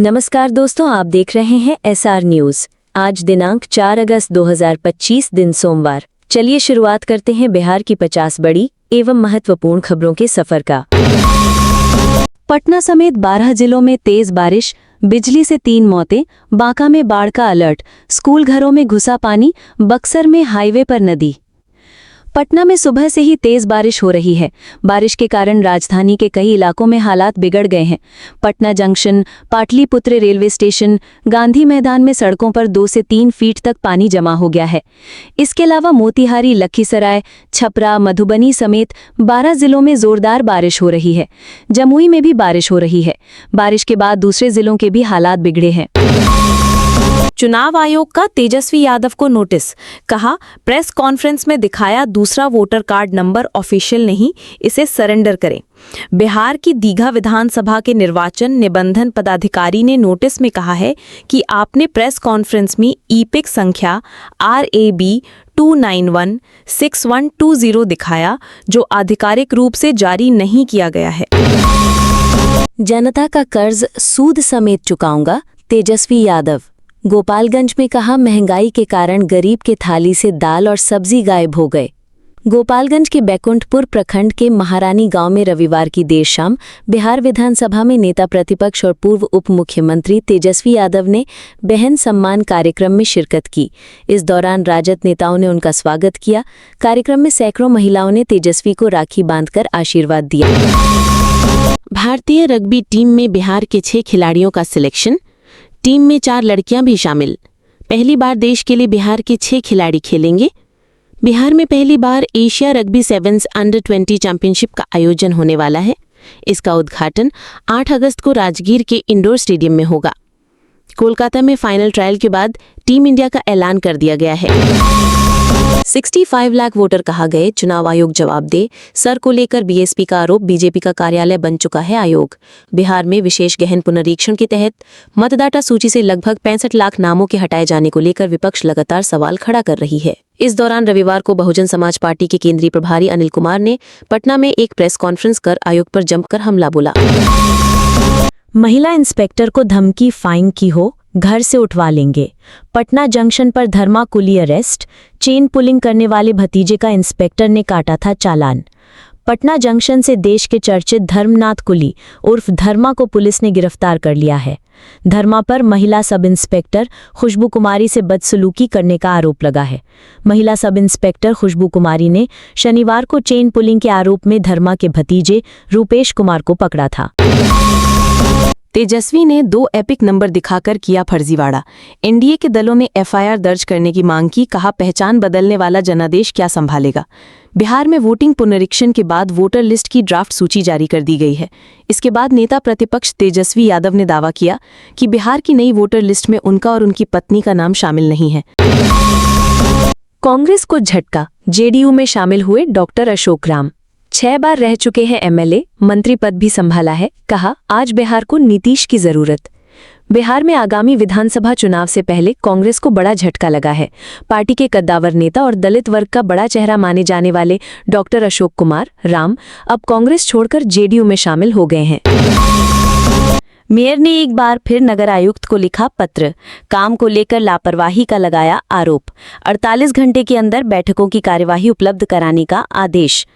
नमस्कार दोस्तों, आप देख रहे हैं SR न्यूज। आज दिनांक 4 अगस्त 2025 दिन सोमवार। चलिए शुरुआत करते हैं बिहार की 50 बड़ी एवं महत्वपूर्ण खबरों के सफर का। पटना समेत 12 जिलों में तेज बारिश, बिजली से 3 मौतें, बांका में बाढ़ का अलर्ट, स्कूल घरों में घुसा पानी, बक्सर में हाईवे पर नदी। पटना में सुबह से ही तेज बारिश हो रही है। बारिश के कारण राजधानी के कई इलाकों में हालात बिगड़ गए हैं। Patna junction, Pataliputra railway station, Gandhi मैदान में सड़कों पर 2 से 3 फीट तक पानी जमा हो गया है। इसके अलावा मोतिहारी, लखीसराय, छपरा, मधुबनी समेत 12 जिलों में जोरदार बारिश हो रही है। जमुई में भी बारिश हो रही है। बारिश के बाद दूसरे जिलों के भी हालात बिगड़े हैं। चुनाव आयोग का तेजस्वी यादव को नोटिस, कहा प्रेस कॉन्फ्रेंस में दिखाया दूसरा वोटर कार्ड नंबर ऑफिशियल नहीं, इसे सरेंडर करें। बिहार की दीघा विधानसभा के निर्वाचन निबंधन पदाधिकारी ने नोटिस में कहा है कि आपने प्रेस कॉन्फ्रेंस में ईपिक संख्या RAB 2916120 दिखाया, जो आधिकारिक रूप से जारी नहीं किया गया है। जनता का कर्ज सूद समेत चुकाऊंगा, तेजस्वी यादव। गोपालगंज में कहा महंगाई के कारण गरीब के थाली से दाल और सब्जी गायब हो गए। गोपालगंज के बैकुंठपुर प्रखंड के महारानी गांव में रविवार की देर शाम बिहार विधानसभा में नेता प्रतिपक्ष और पूर्व उप मुख्यमंत्री तेजस्वी यादव ने बहन सम्मान कार्यक्रम में शिरकत की। इस दौरान राजद नेताओं ने उनका स्वागत किया। कार्यक्रम में सैकड़ों महिलाओं ने तेजस्वी को राखी बांधकर आशीर्वाद दिया। भारतीय रग्बी टीम में बिहार के 6 खिलाड़ियों का सिलेक्शन। टीम में 4 लड़कियां भी शामिल। पहली बार देश के लिए बिहार के 6 खिलाड़ी खेलेंगे। बिहार में पहली बार एशिया रग्बी सेवन्स अंडर-20 चैंपियनशिप का आयोजन होने वाला है। इसका उद्घाटन 8 अगस्त को राजगीर के इंडोर स्टेडियम में होगा। कोलकाता में फाइनल ट्रायल के बाद टीम इंडिया का ऐलान कर दिया गया है। 65 लाख वोटर कहा गए, चुनाव आयोग जवाब दे। सर को लेकर BSP का आरोप, बीजेपी का कार्यालय बन चुका है आयोग। बिहार में विशेष गहन पुनरीक्षण के तहत मतदाता सूची से लगभग 65 लाख नामों के हटाए जाने को लेकर विपक्ष लगातार सवाल खड़ा कर रही है। इस दौरान रविवार को बहुजन समाज पार्टी के केंद्रीय प्रभारी अनिल कुमार ने पटना में एक प्रेस कॉन्फ्रेंस कर आयोग पर जमकर हमला बोला। महिला इंस्पेक्टर को धमकी, फाइन की हो घर से उठवा लेंगे। पटना जंक्शन पर धर्मा कुली अरेस्ट, चेन पुलिंग करने वाले भतीजे का इंस्पेक्टर ने काटा था चालान। पटना जंक्शन से देश के चर्चित धर्मनाथ कुली उर्फ धर्मा को पुलिस ने गिरफ्तार कर लिया है। धर्मा पर महिला सब इंस्पेक्टर खुशबू कुमारी से बदसलूकी करने का आरोप लगा है। महिला सब इंस्पेक्टर खुशबू कुमारी ने शनिवार को चेन पुलिंग के आरोप में धर्मा के भतीजे रूपेश कुमार को पकड़ा था। तेजस्वी ने 2 एपिक नंबर दिखाकर किया फर्जीवाड़ा। एनडीए के दलों ने FIR दर्ज करने की मांग की, कहा पहचान बदलने वाला जनादेश क्या संभालेगा। बिहार में वोटिंग पुनरीक्षण के बाद वोटर लिस्ट की ड्राफ्ट सूची जारी कर दी गई है। इसके बाद नेता प्रतिपक्ष तेजस्वी यादव ने दावा किया कि बिहार की नई वोटर लिस्ट में उनका और उनकी पत्नी का नाम शामिल नहीं है। कांग्रेस को झटका, JDU में शामिल हुए डॉक्टर अशोक राम। 6 बार रह चुके हैं MLA, मंत्री पद भी संभाला है। कहा आज बिहार को नीतीश की जरूरत। बिहार में आगामी विधानसभा चुनाव से पहले कांग्रेस को बड़ा झटका लगा है। पार्टी के कद्दावर नेता और दलित वर्ग का बड़ा चेहरा माने जाने वाले डॉक्टर अशोक कुमार राम अब कांग्रेस छोड़कर JDU में शामिल हो गए हैं। मेयर ने एक बार फिर नगर आयुक्त को लिखा पत्र, काम को लेकर लापरवाही का लगाया आरोप। 48 घंटे के अंदर बैठकों की कार्यवाही उपलब्ध कराने का आदेश।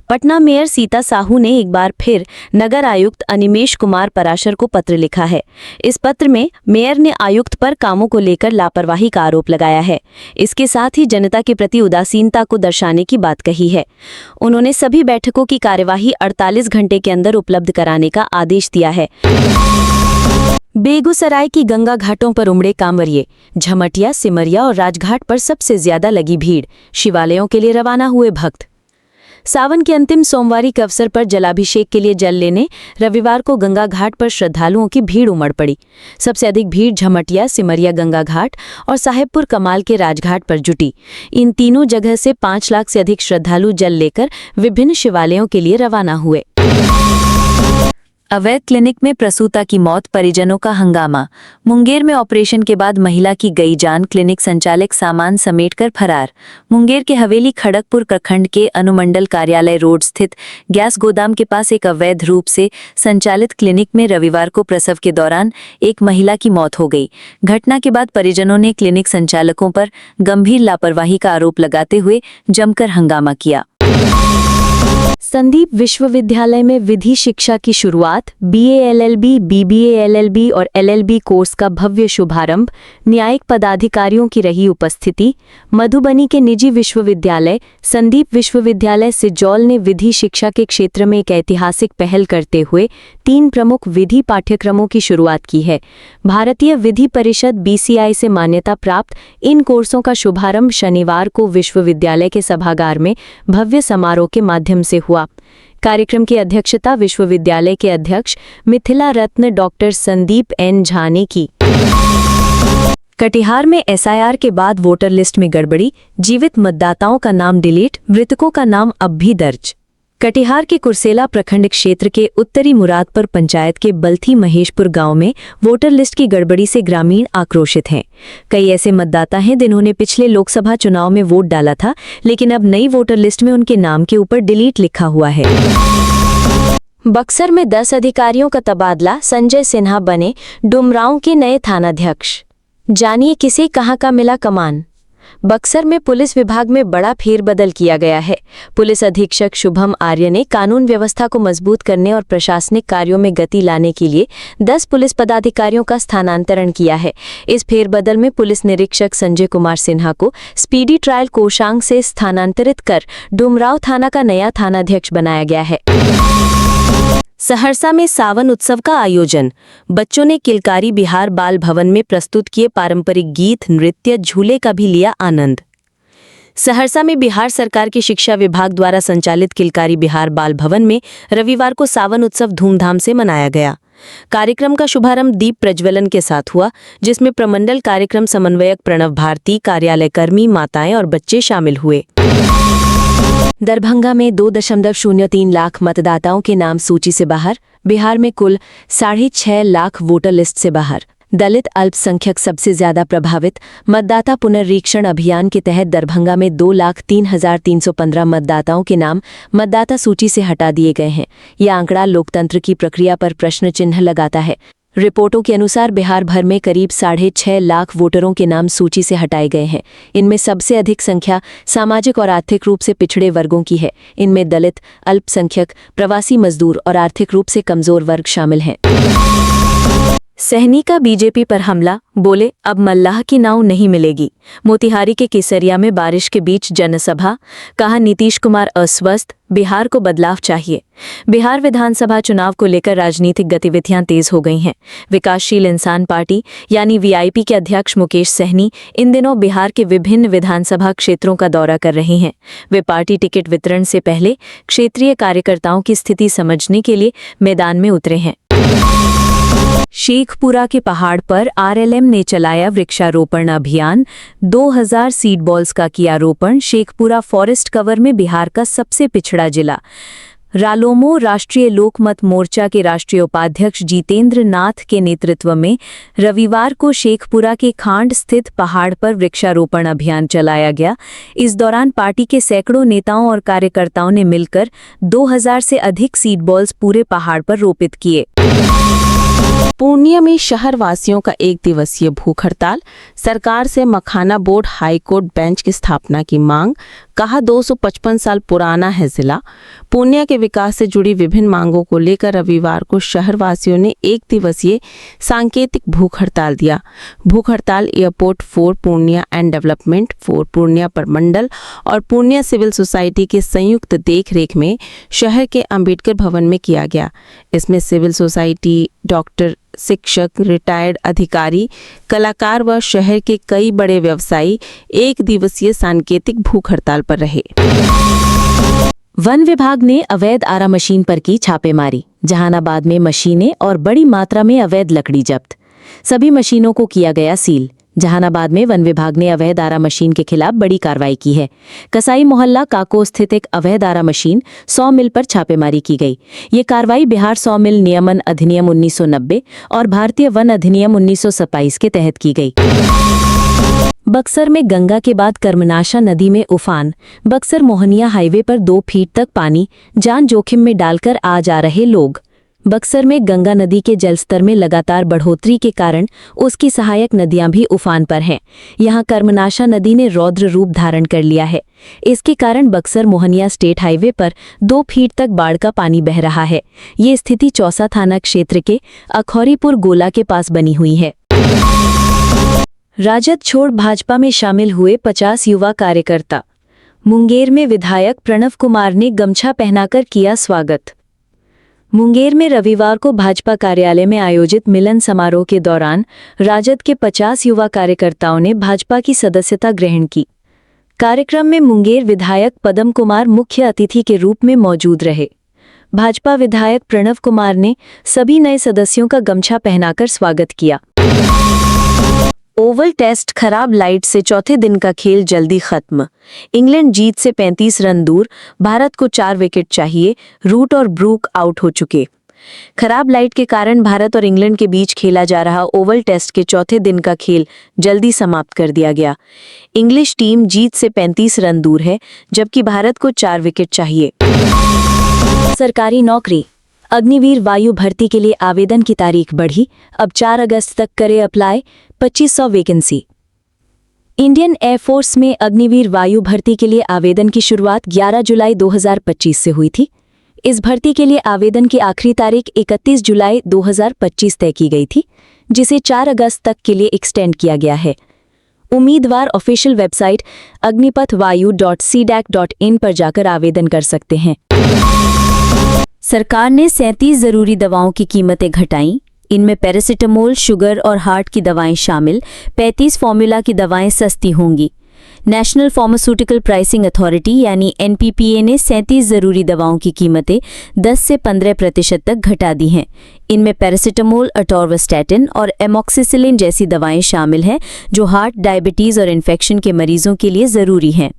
पटना मेयर सीता साहू ने एक बार फिर नगर आयुक्त अनिमेश कुमार पराशर को पत्र लिखा है। इस पत्र में मेयर ने आयुक्त पर कामों को लेकर लापरवाही का आरोप लगाया है। इसके साथ ही जनता के प्रति उदासीनता को दर्शाने की बात कही है। उन्होंने सभी बैठकों की कार्यवाही 48 घंटे के अंदर उपलब्ध कराने का आदेश दिया है। बेगूसराय की गंगा घाटों पर उमड़े कांवरिये। झमटिया, सिमरिया और राजघाट पर सबसे ज्यादा लगी भीड़। शिवालयों के लिए रवाना हुए भक्त। सावन के अंतिम सोमवारी के अवसर पर जलाभिषेक के लिए जल लेने रविवार को गंगा घाट पर श्रद्धालुओं की भीड़ उमड़ पड़ी। सबसे अधिक भीड़ झमटिया, सिमरिया गंगा घाट और साहेबपुर कमाल के राजघाट पर जुटी। इन तीनों जगह से 5 लाख से अधिक श्रद्धालु जल लेकर विभिन्न शिवालयों के लिए रवाना हुए। अवैध क्लिनिक में प्रसूता की मौत, परिजनों का हंगामा। मुंगेर में ऑपरेशन के बाद महिला की गई जान, क्लिनिक संचालक सामान समेटकर फरार। मुंगेर के हवेली खड़गपुर प्रखंड के अनुमंडल कार्यालय रोड स्थित गैस गोदाम के पास एक अवैध रूप से संचालित क्लिनिक में रविवार को प्रसव के दौरान एक महिला की मौत हो गई। घटना के बाद परिजनों ने क्लिनिक संचालकों पर गंभीर लापरवाही का आरोप लगाते हुए जमकर हंगामा किया। संदीप विश्वविद्यालय में विधि शिक्षा की शुरुआत, BA LLB, BBA LLB और LLB कोर्स का भव्य शुभारंभ, न्यायिक पदाधिकारियों की रही उपस्थिति। मधुबनी के निजी विश्वविद्यालय संदीप विश्वविद्यालय सिजौल ने विधि शिक्षा के क्षेत्र में एक ऐतिहासिक पहल करते हुए 3 प्रमुख विधि पाठ्यक्रमों की शुरुआत की है। भारतीय विधि परिषद BCI से मान्यता प्राप्त इन कोर्सों का शुभारंभ शनिवार को विश्वविद्यालय के सभागार में भव्य समारोह के माध्यम से हुआ। कार्यक्रम की अध्यक्षता विश्वविद्यालय के अध्यक्ष मिथिला रत्न डॉक्टर संदीप N झा ने की। कटिहार में SIR के बाद वोटर लिस्ट में गड़बड़ी, जीवित मतदाताओं का नाम डिलीट, मृतकों का नाम अब भी दर्ज। कटिहार के कुर्सेला प्रखंड क्षेत्र के उत्तरी मुरादपुर पंचायत के बल्थी महेशपुर गांव में वोटर लिस्ट की गड़बड़ी से ग्रामीण आक्रोशित हैं। कई ऐसे मतदाता हैं जिन्होंने पिछले लोकसभा चुनाव में वोट डाला था, लेकिन अब नई वोटर लिस्ट में उनके नाम के ऊपर डिलीट लिखा हुआ है। बक्सर में 10 अधिकारियों का तबादला, संजय सिन्हा बने डुमरांव के नए थानाध्यक्ष। जानिए किसे कहां का मिला कमान। बक्सर में पुलिस विभाग में बड़ा फेरबदल किया गया है। पुलिस अधीक्षक शुभम आर्य ने कानून व्यवस्था को मजबूत करने और प्रशासनिक कार्यों में गति लाने के लिए 10 पुलिस पदाधिकारियों का स्थानांतरण किया है। इस फेरबदल में पुलिस निरीक्षक संजय कुमार सिन्हा को स्पीडी ट्रायल कोषांग से स्थानांतरित कर डुमरांव थाना का नया थानाध्यक्ष बनाया गया है। सहरसा में सावन उत्सव का आयोजन, बच्चों ने किलकारी बिहार बाल भवन में प्रस्तुत किए पारंपरिक गीत, नृत्य, झूले का भी लिया आनंद। सहरसा में बिहार सरकार के शिक्षा विभाग द्वारा संचालित किलकारी बिहार बाल भवन में रविवार को सावन उत्सव धूमधाम से मनाया गया। कार्यक्रम का शुभारंभ दीप प्रज्वलन के साथ हुआ, जिसमें प्रमंडल कार्यक्रम समन्वयक प्रणव भारती, कार्यालय कर्मी, माताएं और बच्चे शामिल हुए। दरभंगा में 2.03 लाख मतदाताओं के नाम सूची से बाहर। बिहार में कुल 6.5 लाख वोटर लिस्ट से बाहर। दलित अल्पसंख्यक सबसे ज्यादा प्रभावित। मतदाता पुनर्रीक्षण अभियान के तहत दरभंगा में 2,03,315 मतदाताओं के नाम मतदाता सूची से हटा दिए गए हैं। यह आंकड़ा लोकतंत्र की प्रक्रिया पर प्रश्न चिन्ह लगाता है। रिपोर्टों के अनुसार बिहार भर में करीब 6.5 लाख वोटरों के नाम सूची से हटाए गए हैं। इनमें सबसे अधिक संख्या सामाजिक और आर्थिक रूप से पिछड़े वर्गों की है। इनमें दलित, अल्पसंख्यक, प्रवासी मजदूर और आर्थिक रूप से कमजोर वर्ग शामिल हैं। सहनी का बीजेपी पर हमला, बोले अब मल्लाह की नाव नहीं मिलेगी। मोतिहारी के केसरिया में बारिश के बीच जनसभा, कहा नीतीश कुमार अस्वस्थ, बिहार को बदलाव चाहिए। बिहार विधानसभा चुनाव को लेकर राजनीतिक गतिविधियां तेज हो गई हैं। विकासशील इंसान पार्टी यानी VIP के अध्यक्ष मुकेश सहनी इन दिनों बिहार के विभिन्न विधानसभा क्षेत्रों का दौरा कर रहे हैं। वे पार्टी टिकट वितरण से पहले क्षेत्रीय कार्यकर्ताओं की स्थिति समझने के लिए मैदान में उतरे हैं। शेखपुरा के पहाड़ पर RLM ने चलाया वृक्षारोपण अभियान, 2000 सीड बॉल्स का किया रोपण। शेखपुरा फॉरेस्ट कवर में बिहार का सबसे पिछड़ा जिला। रालोमो राष्ट्रीय लोकमत मोर्चा के राष्ट्रीय उपाध्यक्ष जितेंद्र नाथ के नेतृत्व में रविवार को शेखपुरा के खांड स्थित पहाड़ पर वृक्षारोपण अभियान चलाया गया। इस दौरान पार्टी के सैकड़ों नेताओं और कार्यकर्ताओं ने मिलकर 2000 से अधिक सीड बॉल्स पूरे पहाड़ पर रोपित किए। पूर्णिया में शहर वासियों का 1 दिवसीय भूख हड़ताल, सरकार से मखाना बोर्ड हाईकोर्ट बेंच की स्थापना की मांग, कहा 255 साल पुराना है जिला। पूर्णिया के विकास से जुड़ी विभिन्न मांगों को लेकर रविवार को शहर वासियों ने 1 दिवसीय सांकेतिक भूख हड़ताल दिया। भूख हड़ताल airport 4 Purnia and development 4 Purnia प्रमंडल और पूर्णिया सिविल सोसाइटी के संयुक्त देखरेख में शहर के अंबेडकर भवन में किया गया। इसमें सिविल सोसाइटी, डॉक्टर, शिक्षक, रिटायर्ड अधिकारी, कलाकार व शहर के कई बड़े व्यवसायी 1 दिवसीय सांकेतिक भूख हड़ताल पर रहे। वन विभाग ने अवैध आरा मशीन पर की छापेमारी। जहानाबाद में मशीनें और बड़ी मात्रा में अवैध लकड़ी जब्त। सभी मशीनों को किया गया सील। जहानाबाद में वन विभाग ने अवैध आरा मशीन के खिलाफ बड़ी कार्रवाई की है। कसाई मोहल्ला काको स्थित एक अवैध आरा मशीन 100 मिल पर छापेमारी की गई। ये कार्रवाई बिहार 100 मिल नियमन अधिनियम 1990 और भारतीय वन अधिनियम 1927 के तहत की गई। बक्सर में गंगा के बाद कर्मनाशा नदी में उफान। बक्सर मोहनिया हाईवे पर 2 फीट तक पानी, जान जोखिम में डालकर आ जा रहे लोग। बक्सर में गंगा नदी के जलस्तर में लगातार बढ़ोतरी के कारण उसकी सहायक नदियां भी उफान पर हैं। यहां कर्मनाशा नदी ने रौद्र रूप धारण कर लिया है। इसके कारण बक्सर मोहनिया स्टेट हाईवे पर 2 फीट तक बाढ़ का पानी बह रहा है। ये स्थिति चौसा थाना क्षेत्र के अखौरीपुर गोला के पास बनी हुई है। राजद छोड़ भाजपा में शामिल हुए 50 युवा कार्यकर्ता। मुंगेर में विधायक प्रणव कुमार ने गमछा पहनाकर किया स्वागत। मुंगेर में रविवार को भाजपा कार्यालय में आयोजित मिलन समारोह के दौरान राजद के 50 युवा कार्यकर्ताओं ने भाजपा की सदस्यता ग्रहण की। कार्यक्रम में मुंगेर विधायक पदम कुमार मुख्य अतिथि के रूप में मौजूद रहे। भाजपा विधायक प्रणव कुमार ने सभी नए सदस्यों का गमछा पहनाकर स्वागत किया। ओवल टेस्ट खराब लाइट से चौथे दिन का खेल जल्दी खत्म। इंग्लैंड जीत से 35 रन दूर, भारत को 4 विकेट चाहिए। रूट और ब्रूक आउट हो चुके। खराब लाइट के कारण भारत और इंग्लैंड के बीच खेला जा रहा ओवल टेस्ट के चौथे दिन का खेल जल्दी समाप्त कर दिया गया। इंग्लिश टीम जीत से 35 रन दूर है, जबकि भारत को 4 विकेट चाहिए। सरकारी नौकरी। अग्निवीर वायु भर्ती के लिए आवेदन की तारीख बढ़ी, अब 4 अगस्त तक करे अप्लाई। 2500 वैकेंसी। इंडियन एयरफोर्स में अग्निवीर वायु भर्ती के लिए आवेदन की शुरुआत 11 जुलाई 2025 से हुई थी। इस भर्ती के लिए आवेदन की आखिरी तारीख 31 जुलाई 2025 तय की गई थी, जिसे 4 अगस्त तक के लिए एक्सटेंड किया गया है। उम्मीदवार ऑफिशियल वेबसाइट अग्निपथवायु.cdac.in पर जाकर आवेदन कर सकते हैं। सरकार ने 37 जरूरी दवाओं की कीमतें घटाईं। इनमें पैरासिटामोल, शुगर और हार्ट की दवाएं शामिल। 35 फॉर्मूला की दवाएं सस्ती होंगी। नेशनल फार्मास्यूटिकल प्राइसिंग अथॉरिटी यानी NPPA ने 37 जरूरी दवाओं की कीमतें 10 से 15% तक घटा दी हैं। इनमें पैरासिटामोल, अटोर्वास्टैटिन और एमॉक्सिसिलिन जैसी दवाएं शामिल हैं, जो हार्ट, डायबिटीज और इन्फेक्शन के मरीजों के लिए जरूरी हैं।